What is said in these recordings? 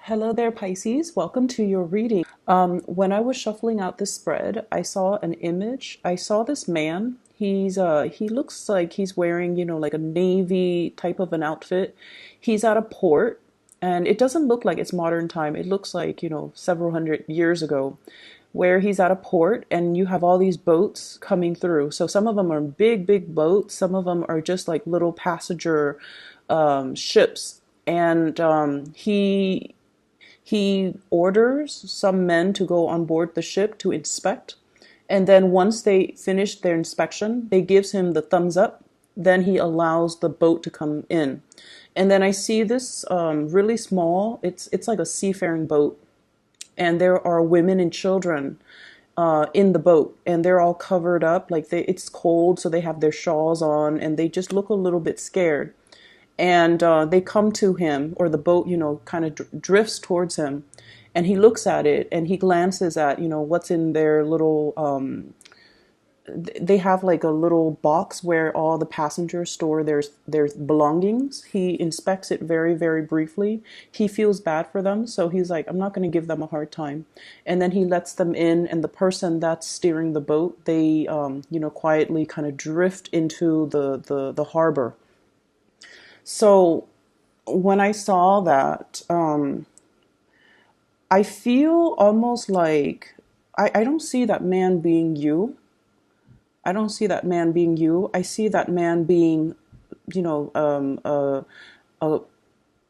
Hello there, Pisces. Welcome to your reading. When I was shuffling out this spread, I saw an image. I saw this man. He looks like he's wearing, like a navy type of an outfit. He's at a port, and it doesn't look like it's modern time. It looks like, several hundred years ago, where he's at a port and you have all these boats coming through. So some of them are big, big boats. Some of them are just like little passenger ships. And he orders some men to go on board the ship to inspect. And then once they finish their inspection, they gives him the thumbs up. Then he allows the boat to come in. And then I see this really small, it's like a seafaring boat. And there are women and children in the boat, and they're all covered up. Like it's cold, so they have their shawls on, and they just look a little bit scared. And they come to him, or the boat, kind of drifts towards him, and he looks at it and he glances at, what's in their little. They have like a little box where all the passengers store their belongings. He inspects it very, very briefly. He feels bad for them, so he's like, I'm not going to give them a hard time. And then he lets them in, and the person that's steering the boat, they, quietly kind of drift into the harbor. So when I saw that, I feel almost like I don't see that man being you. I don't see that man being you. I see that man being, you know, a,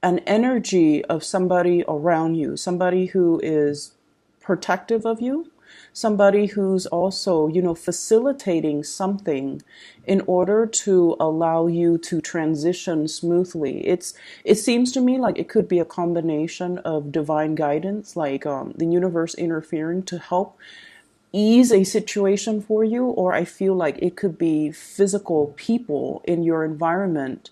an energy of somebody around you, somebody who is protective of you, somebody who's also, facilitating something in order to allow you to transition smoothly. It seems to me like it could be a combination of divine guidance, like the universe interfering to help ease a situation for you, or I feel like it could be physical people in your environment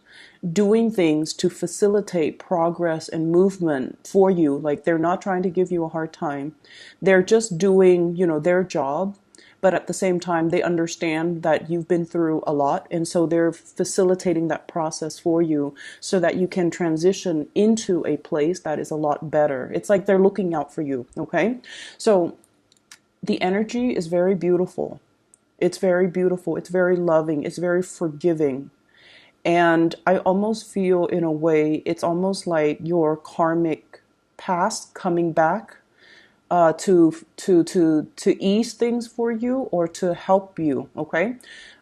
doing things to facilitate progress and movement for you. Like they're not trying to give you a hard time. They're just doing, their job. But at the same time, they understand that you've been through a lot. And so they're facilitating that process for you so that you can transition into a place that is a lot better. It's like they're looking out for you. Okay. So the energy is very beautiful. It's very beautiful. It's very loving. It's very forgiving. And I almost feel, in a way, it's almost like your karmic past coming back to ease things for you or to help you. Okay.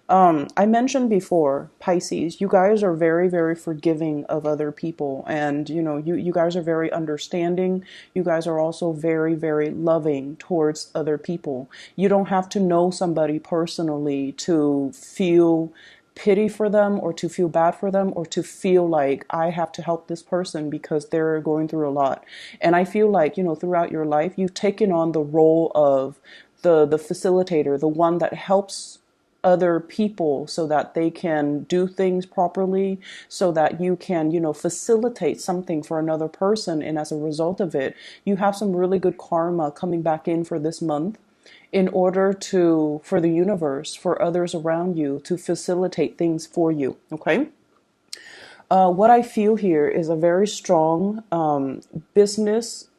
I mentioned before, Pisces, you guys are very, very forgiving of other people. And, you guys are very understanding. You guys are also very, very loving towards other people. You don't have to know somebody personally to feel pity for them or to feel bad for them or to feel like I have to help this person because they're going through a lot. And I feel like, throughout your life, you've taken on the role of the facilitator, the one that helps other people so that they can do things properly, so that you can, facilitate something for another person. And as a result of it, you have some really good karma coming back in for this month in order for the universe, for others around you to facilitate things for you. Okay. What I feel here is a very strong business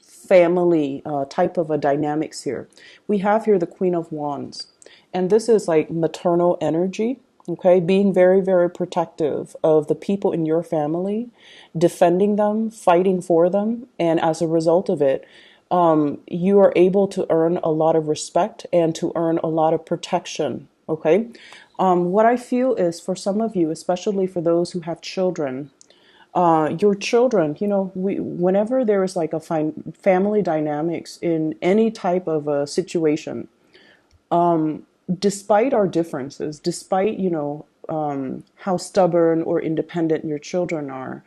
family type of a dynamics here. We have here the Queen of Wands. And this is like maternal energy, okay? Being very, very protective of the people in your family, defending them, fighting for them. And as a result of it, you are able to earn a lot of respect and to earn a lot of protection, okay? What I feel is for some of you, especially for those who have children, your children, whenever there is like a family dynamics in any type of a situation, despite our differences, despite, how stubborn or independent your children are,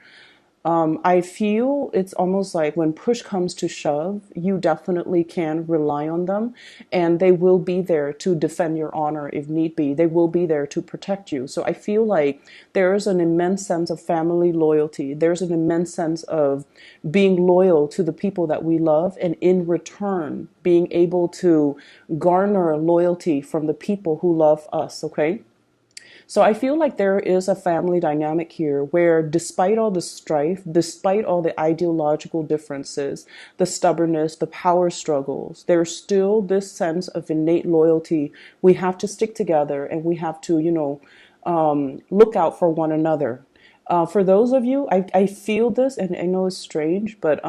I feel it's almost like when push comes to shove, you definitely can rely on them and they will be there to defend your honor if need be. They will be there to protect you. So I feel like there is an immense sense of family loyalty. There's an immense sense of being loyal to the people that we love, and in return, being able to garner loyalty from the people who love us. Okay. So I feel like there is a family dynamic here where, despite all the strife, despite all the ideological differences, the stubbornness, the power struggles, there's still this sense of innate loyalty. We have to stick together, and we have to, look out for one another. For those of you, I feel this, and I know it's strange, but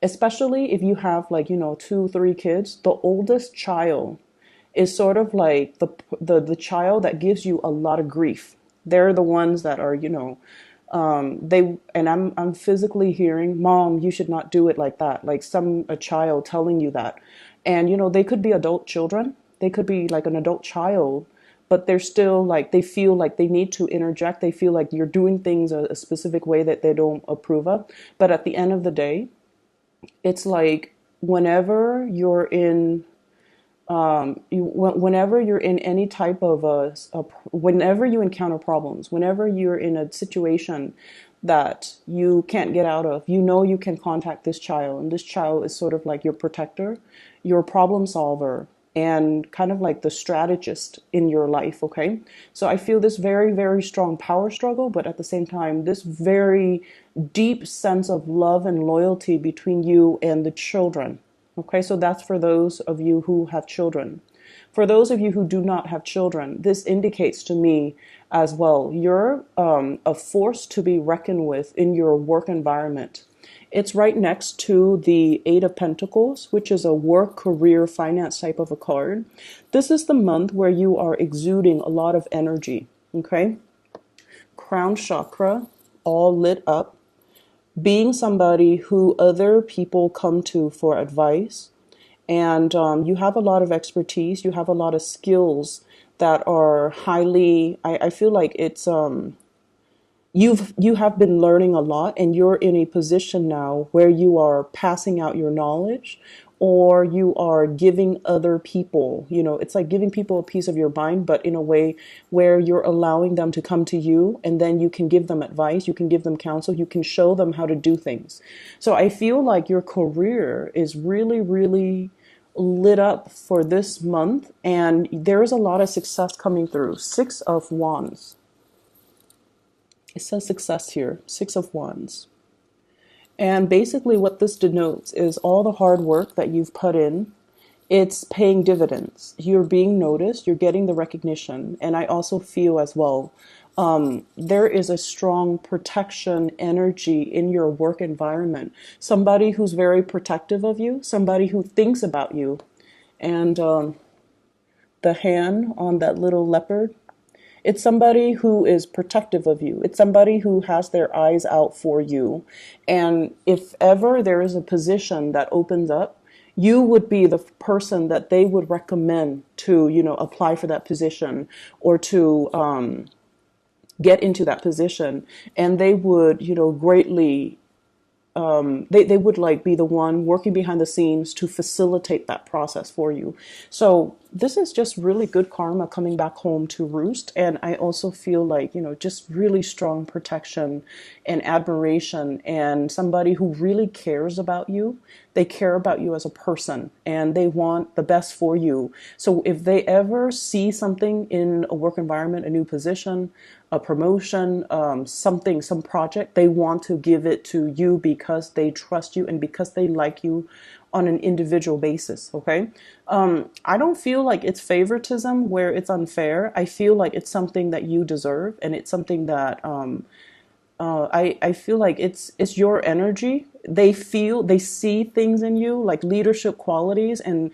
especially if you have, like, 2, 3 kids, the oldest child is sort of like the child that gives you a lot of grief. They're the ones that are, they, and I'm physically hearing, "Mom, you should not do it like that." Like a child telling you that. And they could be adult children. They could be like an adult child, but they're still like, they feel like they need to interject. They feel like you're doing things a specific way that they don't approve of. But at the end of the day, it's like, whenever you're in whenever you're in any type of whenever you encounter problems, whenever you're in a situation that you can't get out of, you can contact this child, and this child is sort of like your protector, your problem solver, and kind of like the strategist in your life. Okay, so I feel this very, very strong power struggle, but at the same time, this very deep sense of love and loyalty between you and the children. Okay, so that's for those of you who have children. For those of you who do not have children, this indicates to me as well, you're a force to be reckoned with in your work environment. It's right next to the Eight of Pentacles, which is a work, career, finance type of a card. This is the month where you are exuding a lot of energy. Okay, crown chakra, all lit up, being somebody who other people come to for advice. And you have a lot of expertise, you have a lot of skills that are highly, I feel like it's, you have been learning a lot, and you're in a position now where you are passing out your knowledge, or you are giving other people, it's like giving people a piece of your mind, but in a way where you're allowing them to come to you, and then you can give them advice, you can give them counsel, you can show them how to do things. So I feel like your career is really, really lit up for this month, and there is a lot of success coming through. 6 of Wands. It says success here, 6 of Wands. And basically what this denotes is all the hard work that you've put in, it's paying dividends. You're being noticed, you're getting the recognition. And I also feel as well, there is a strong protection energy in your work environment. Somebody who's very protective of you, somebody who thinks about you. And the hand on that little leopard, it's somebody who is protective of you. It's somebody who has their eyes out for you. And if ever there is a position that opens up, you would be the person that they would recommend to, apply for that position, or to get into that position. And they would, greatly, they would like be the one working behind the scenes to facilitate that process for you. So this is just really good karma coming back home to roost. And I also feel like, just really strong protection and admiration, and somebody who really cares about you. They care about you as a person, and they want the best for you. So if they ever see something in a work environment, a new position, a promotion, some project, they want to give it to you because they trust you and because they like you on an individual basis. Okay. I don't feel like it's favoritism where it's unfair. I feel like it's something that you deserve, and it's something that, I feel like it's your energy. They see things in you, like leadership qualities, and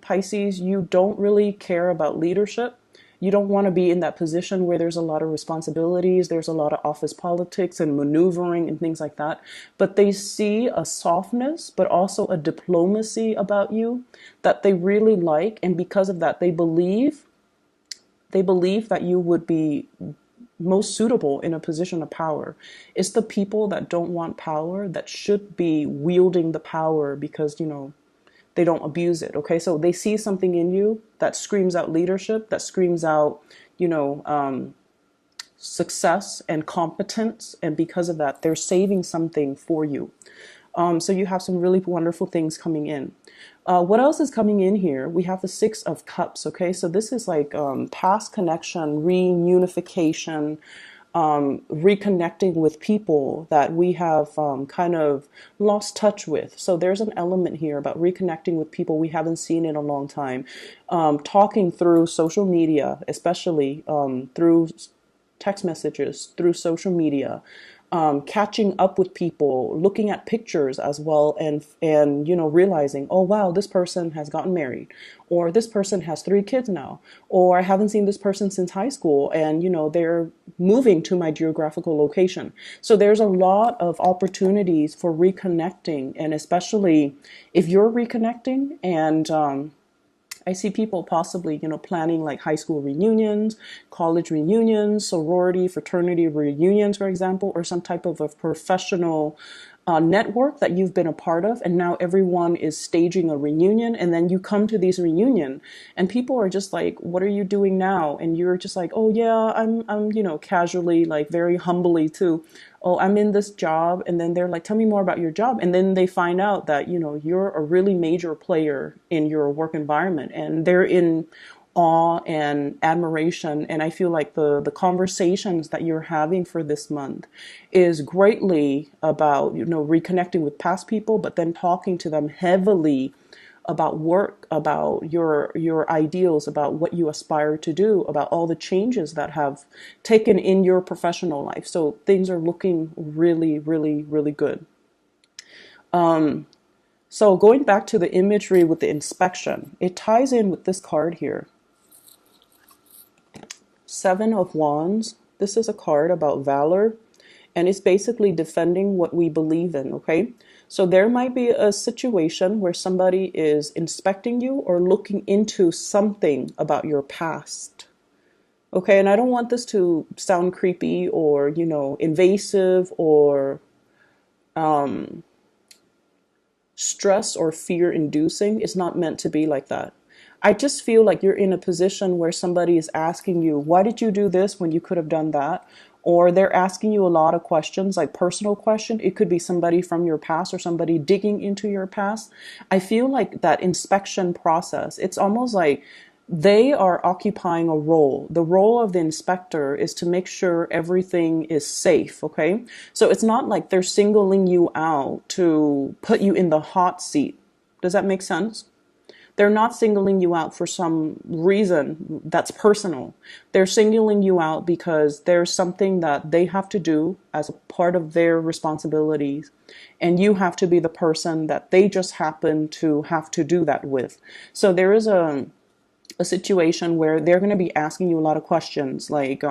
Pisces, you don't really care about leadership. You don't want to be in that position where there's a lot of responsibilities, there's a lot of office politics and maneuvering and things like that. But they see a softness, but also a diplomacy about you that they really like. And because of that, they believe that you would be most suitable in a position of power. It's the people that don't want power that should be wielding the power, because, they don't abuse it. Okay, so they see something in you that screams out leadership, that screams out, success and competence, and because of that, they're saving something for you. So you have some really wonderful things coming in. What else is coming in here? We have the Six of Cups. Okay, so this is like past connection, reunification, reconnecting with people that we have kind of lost touch with. So there's an element here about reconnecting with people we haven't seen in a long time. Talking through social media, especially through text messages, through social media, catching up with people, looking at pictures as well, and realizing, oh wow, this person has gotten married, or this person has 3 kids now, or I haven't seen this person since high school, and they're moving to my geographical location. So there's a lot of opportunities for reconnecting, and especially if you're reconnecting and I see people possibly, planning like high school reunions, college reunions, sorority, fraternity reunions, for example, or some type of a professional network that you've been a part of, and now everyone is staging a reunion, and then you come to these reunion, and people are just like, "What are you doing now?" And you're just like, "Oh yeah, I'm, casually, like very humbly too. Oh, I'm in this job," and then they're like, "Tell me more about your job," and then they find out that you're a really major player in your work environment, and they're in awe and admiration. And I feel like the conversations that you're having for this month is greatly about reconnecting with past people, but then talking to them heavily about work, about your ideals, about what you aspire to do, about all the changes that have taken in your professional life. So things are looking really, really, really good. So going back to the imagery with the inspection, it ties in with this card here. 7 of Wands. This is a card about valor, and it's basically defending what we believe in, okay? So there might be a situation where somebody is inspecting you or looking into something about your past. Okay, and I don't want this to sound creepy or, invasive or stress or fear inducing. It's not meant to be like that. I just feel like you're in a position where somebody is asking you, why did you do this when you could have done that? Or they're asking you a lot of questions, like personal question. It could be somebody from your past or somebody digging into your past. I feel like that inspection process, it's almost like they are occupying a role. The role of the inspector is to make sure everything is safe, okay? So it's not like they're singling you out to put you in the hot seat. Does that make sense? They're not singling you out for some reason that's personal. They're singling you out because there's something that they have to do as a part of their responsibilities. And you have to be the person that they just happen to have to do that with. So there is a situation where they're going to be asking you a lot of questions like,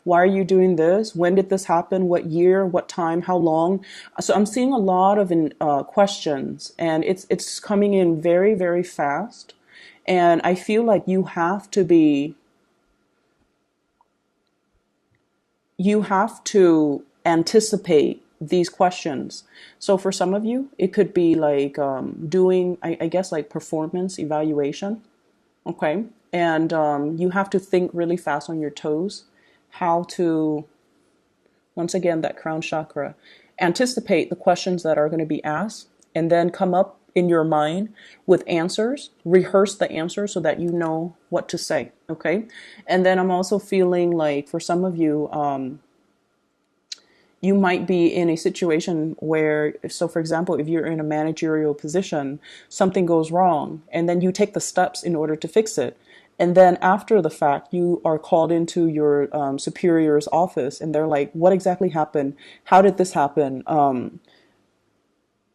why are you doing this? When did this happen? What year? What time? How long? So I'm seeing a lot of questions, and it's coming in very, very fast. And I feel like you have to anticipate these questions. So for some of you, it could be like doing, I guess, like performance evaluation. Okay. And you have to think really fast on your toes, how to, once again, that crown chakra, anticipate the questions that are going to be asked, and then come up in your mind with answers, rehearse the answers so that you know what to say. Okay. And then I'm also feeling like for some of you, you might be in a situation where, so for example, if you're in a managerial position, something goes wrong, and then you take the steps in order to fix it. And then after the fact, you are called into your superior's office, and they're like, what exactly happened? How did this happen?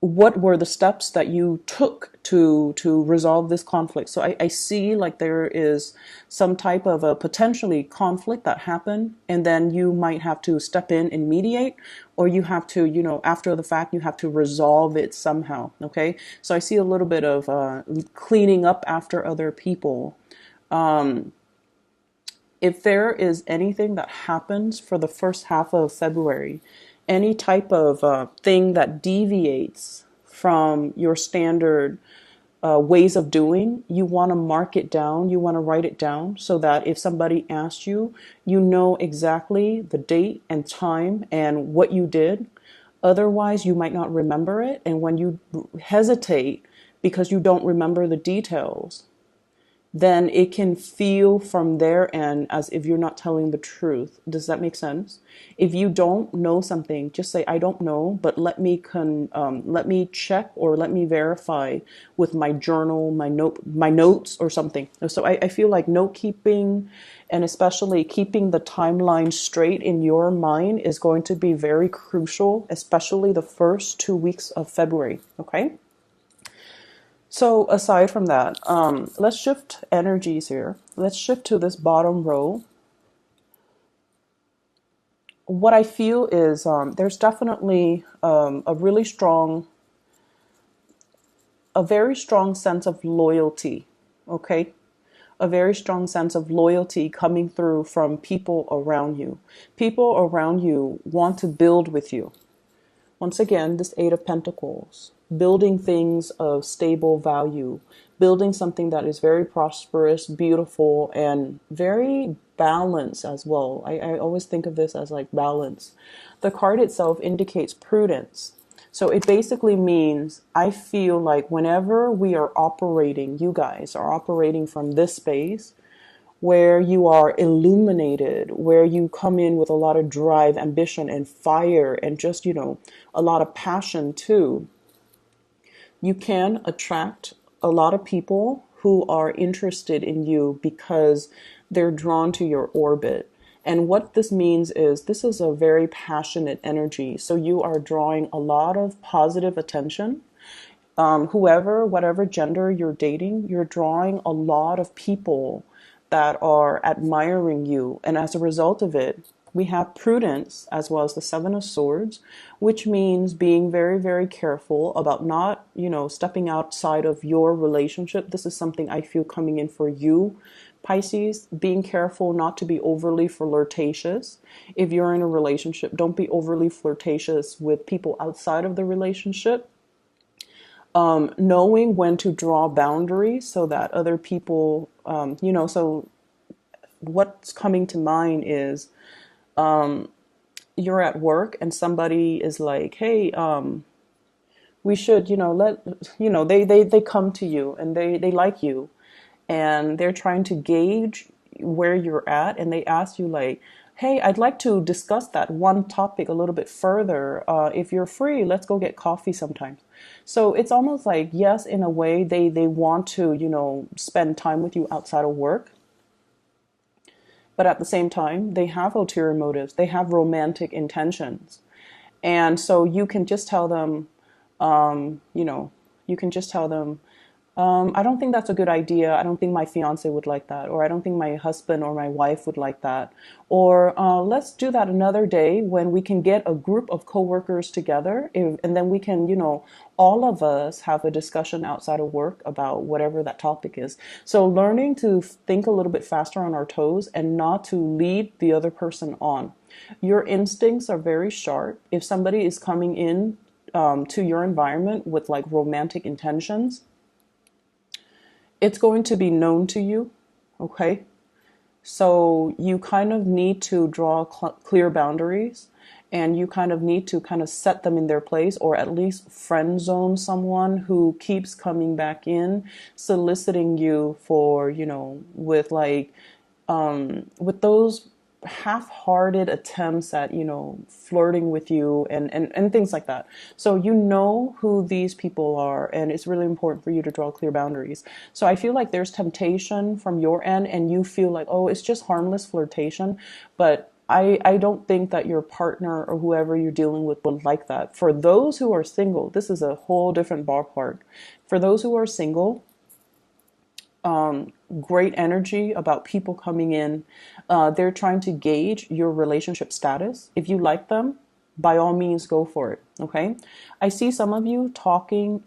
What were the steps that you took to resolve this conflict? So I see like there is some type of a potentially conflict that happened, and then you might have to step in and mediate, or you have to, after the fact, you have to resolve it somehow. Okay. So I see a little bit of cleaning up after other people. If there is anything that happens for the first half of February, any type of thing that deviates from your standard ways of doing, you want to mark it down, you want to write it down so that if somebody asks you, you know exactly the date and time and what you did. Otherwise, you might not remember it. And when you hesitate because you don't remember the details, then it can feel from their end as if you're not telling the truth. Does that make sense? If you don't know something, just say, I don't know, but let me check or let me verify with my journal, my notes or something. So I feel like note keeping and especially keeping the timeline straight in your mind is going to be very crucial, especially the first 2 weeks of February. Okay. So aside from that, let's shift energies here. Let's shift to this bottom row. What I feel is there's definitely a very strong sense of loyalty, okay? A very strong sense of loyalty coming through from people around you. People around you want to build with you. Once again, this Eight of Pentacles, building things of stable value, building something that is very prosperous, beautiful, and very balanced as well. I always think of this as like balance. The card itself indicates prudence. So it basically means I feel like whenever we are operating, you guys are operating from this space, where you are illuminated, where you come in with a lot of drive, ambition, and fire, and just, a lot of passion too, you can attract a lot of people who are interested in you because they're drawn to your orbit. And what this means is this is a very passionate energy. So you are drawing a lot of positive attention. Whatever gender you're dating, you're drawing a lot of people that are admiring you. And as a result of it, we have prudence as well as the Seven of Swords, which means being very, very careful about not, stepping outside of your relationship. This is something I feel coming in for you, Pisces, being careful not to be overly flirtatious. If you're in a relationship, don't be overly flirtatious with people outside of the relationship. Knowing when to draw boundaries so that other people, so what's coming to mind is you're at work and somebody is like, hey, we should, they come to you and they like you and they're trying to gauge where you're at, and they ask you like, hey, I'd like to discuss that one topic a little bit further. If you're free, let's go get coffee sometime. So it's almost like, yes, in a way, they want to, spend time with you outside of work. But at the same time, they have ulterior motives. They have romantic intentions. And so you can just tell them, you can just tell them, I don't think that's a good idea. I don't think my fiance would like that. Or I don't think my husband or my wife would like that. Or let's do that another day when we can get a group of coworkers together. And then we can, all of us have a discussion outside of work about whatever that topic is. So learning to think a little bit faster on our toes and not to lead the other person on. Your instincts are very sharp. If somebody is coming in to your environment with like romantic intentions, it's going to be known to you, okay? So you kind of need to draw clear boundaries, and you kind of need to kind of set them in their place, or at least friend zone someone who keeps coming back in, soliciting you for, with like, with those half-hearted attempts at, flirting with you and things like that. So you know who these people are, and it's really important for you to draw clear boundaries. So I feel like there's temptation from your end, and you feel like, oh, it's just harmless flirtation, but I don't think that your partner or whoever you're dealing with would like that. For those who are single, this is a whole different ballpark. For those who are single, great energy about people coming in. They're trying to gauge your relationship status. If you like them, by all means, go for it. Okay. I see some of you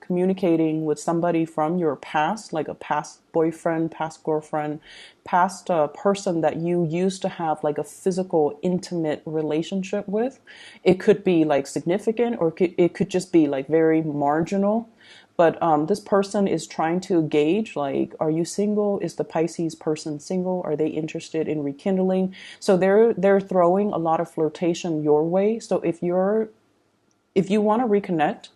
communicating with somebody from your past, like a past boyfriend, past girlfriend, past person that you used to have like a physical, intimate relationship with. It could be like significant, or it could just be like very marginal. But this person is trying to gauge, like, are you single? Is the Pisces person single? Are they interested in rekindling? So they're throwing a lot of flirtation your way. So if If you want to reconnect,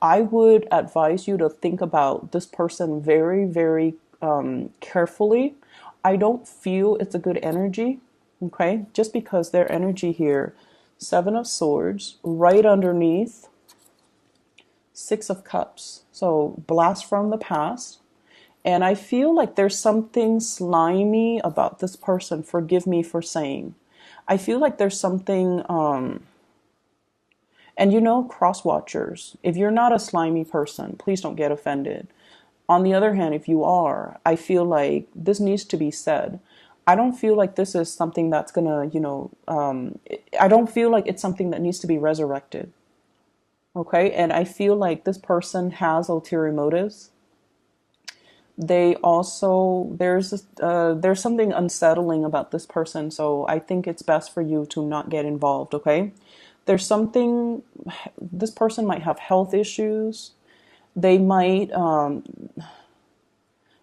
I would advise you to think about this person very, very carefully. I don't feel it's a good energy, okay? Just because their energy here, Seven of Swords, right underneath Six of Cups. So blast from the past. And I feel like there's something slimy about this person. Forgive me for saying. I feel like there's something, and you know, cross watchers, if you're not a slimy person, please don't get offended. On the other hand, if you are, I feel like this needs to be said. I don't feel like this is something that's gonna, I don't feel like it's something that needs to be resurrected. Okay. And I feel like this person has ulterior motives. They also, there's something unsettling about this person. So I think it's best for you to not get involved. Okay. There's something, this person might have health issues. They might,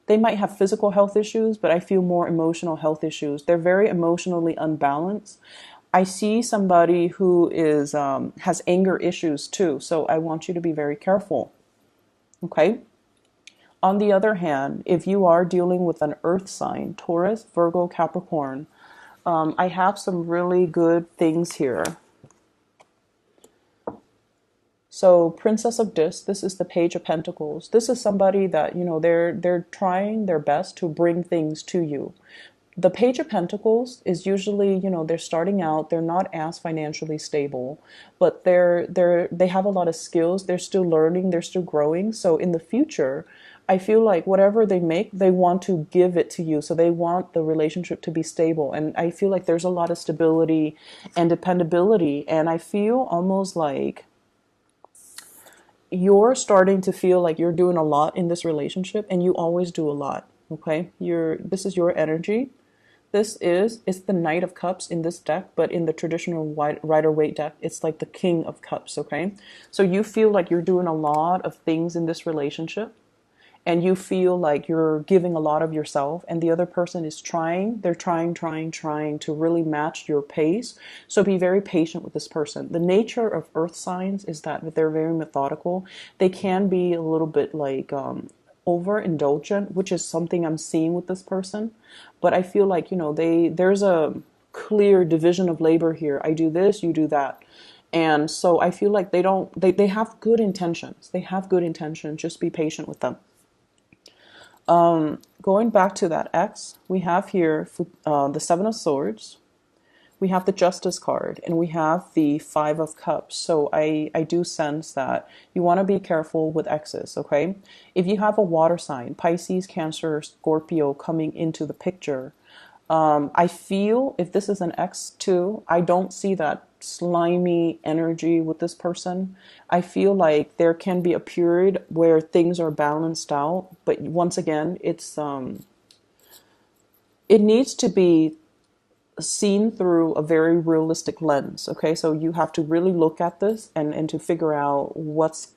they might have physical health issues, but I feel more emotional health issues. They're very emotionally unbalanced. I see somebody who is has anger issues too, so I want you to be very careful. Okay? On the other hand, if you are dealing with an earth sign, Taurus, Virgo, Capricorn, I have some really good things here. So Princess of Discs, this is the Page of Pentacles. This is somebody that, you know, they're trying their best to bring things to you. The Page of Pentacles is usually, you know, they're starting out, they're not as financially stable, but they have a lot of skills, they're still learning, they're still growing. So in the future, I feel like whatever they make, they want to give it to you. So they want the relationship to be stable. And I feel like there's a lot of stability and dependability. And I feel almost like you're starting to feel like you're doing a lot in this relationship, and you always do a lot. Okay, this is your energy. It's the Knight of Cups in this deck, but in the traditional Rider-Waite deck, it's like the King of Cups. Okay, so you feel like you're doing a lot of things in this relationship, and you feel like you're giving a lot of yourself, and the other person is they're trying to really match your pace. So be very patient with this person. The nature of earth signs is that they're very methodical. They can be a little bit like overindulgent, which is something I'm seeing with this person. But I feel like, you know, there's a clear division of labor here. I do this, you do that. And so I feel like they have good intentions. They have good intentions. Just be patient with them. Going back to that X, we have here the Seven of Swords, we have the Justice card, and we have the Five of Cups. So I do sense that you want to be careful with X's, okay? If you have a water sign, Pisces, Cancer, Scorpio coming into the picture, I feel if this is an X2, I don't see that slimy energy with this person. I feel like there can be a period where things are balanced out, but once again, it needs to be seen through a very realistic lens. Okay, so you have to really look at this and to figure out what's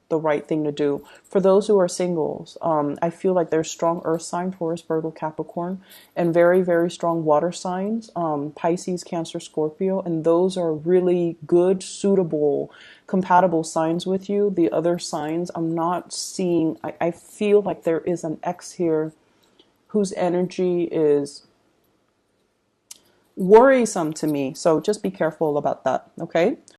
the right thing to do. For those who are singles, I feel like there's strong earth sign, Taurus, Virgo, Capricorn, and very, very strong water signs, Pisces, Cancer, Scorpio, and those are really good, suitable, compatible signs with you. The other signs I'm not seeing. I feel like there is an X here whose energy is worrisome to me. So just be careful about that, okay?